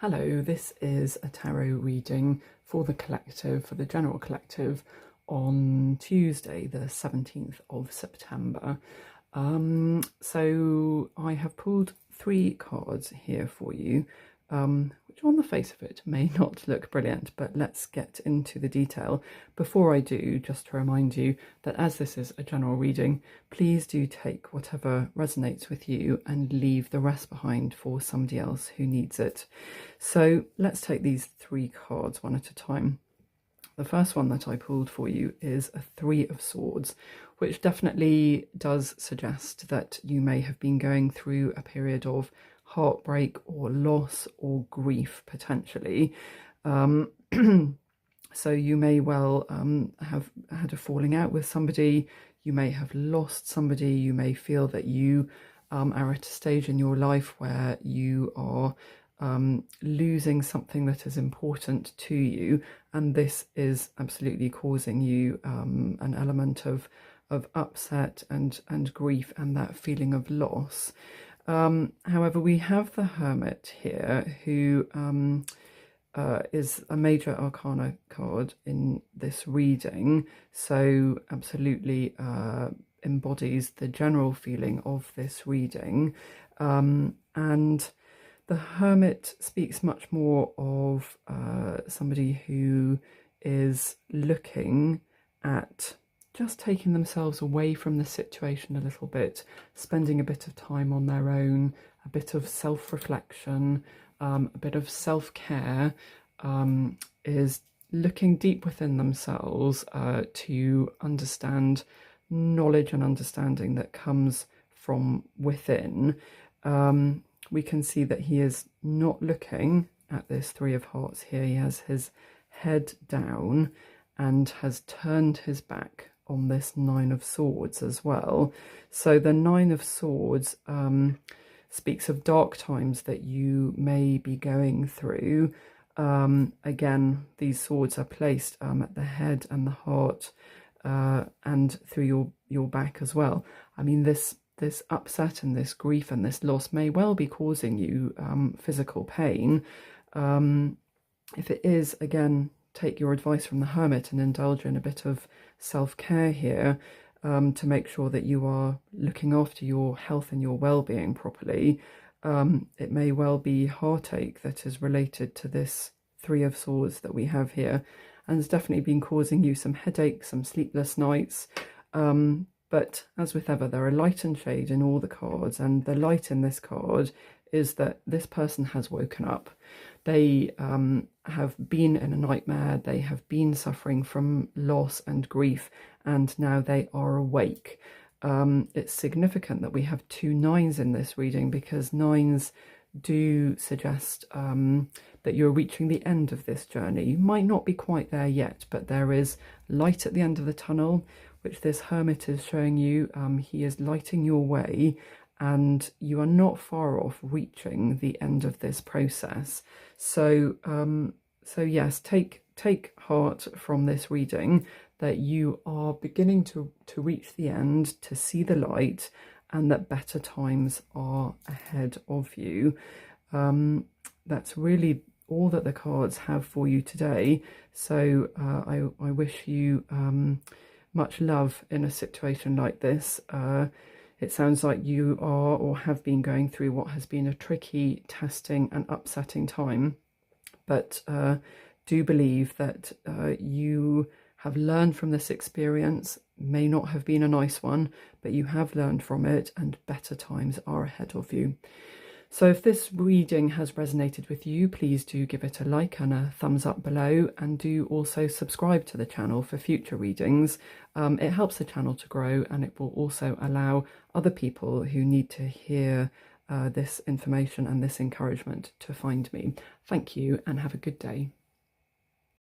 Hello, this is a tarot reading for the collective, for the general collective, on Tuesday, the 17th of September. So I have pulled 3 cards here for you, which on the face of it may not look brilliant, but let's get into the detail. Before I do, just to remind you that as this is a general reading, please do take whatever resonates with you and leave the rest behind for somebody else who needs it. So let's take these 3 cards one at a time. The first one that I pulled for you is a 3 of Swords, which definitely does suggest that you may have been going through a period of heartbreak or loss or grief potentially. So you may well have had a falling out with somebody, you may have lost somebody, you may feel that you are at a stage in your life where you are losing something that is important to you, and this is absolutely causing you an element of upset and grief and that feeling of loss. However, we have the Hermit here, who is a major arcana card in this reading, so absolutely embodies the general feeling of this reading, and the Hermit speaks much more of somebody who is looking at just taking themselves away from the situation a little bit, spending a bit of time on their own, a bit of self-reflection, a bit of self-care, is looking deep within themselves to understand knowledge and understanding that comes from within. We can see that he is not looking at this 3 of Hearts here. He has his head down and has turned his back on this 9 of Swords as well. So the 9 of Swords speaks of dark times that you may be going through. Again, these swords are placed at the head and the heart, and through your back as well. I mean, this upset and this grief and this loss may well be causing you physical pain. If it is, again, take your advice from the Hermit and indulge in a bit of self-care here, to make sure that you are looking after your health and your well-being properly. It may well be heartache that is related to this 3 of Swords that we have here, and has definitely been causing you some headaches, some sleepless nights. But as with ever, there are light and shade in all the cards, and the light in this card is that this person has woken up. They have been in a nightmare, they have been suffering from loss and grief, and now they are awake. It's significant that we have 2 9s in this reading, because 9s do suggest that you're reaching the end of this journey. You might not be quite there yet, but there is light at the end of the tunnel, which this Hermit is showing you. He is lighting your way, and you are not far off reaching the end of this process. So yes, take heart from this reading that you are beginning to reach the end, to see the light, and that better times are ahead of you. That's really all that the cards have for you today. So I wish you much love in a situation like this. It sounds like you are or have been going through what has been a tricky, testing and upsetting time, but do believe that you have learned from this experience. May not have been a nice one, but you have learned from it, and better times are ahead of you. So if this reading has resonated with you, please do give it a like and a thumbs up below, and do also subscribe to the channel for future readings. It helps the channel to grow, and it will also allow other people who need to hear this information and this encouragement to find me. Thank you, and have a good day.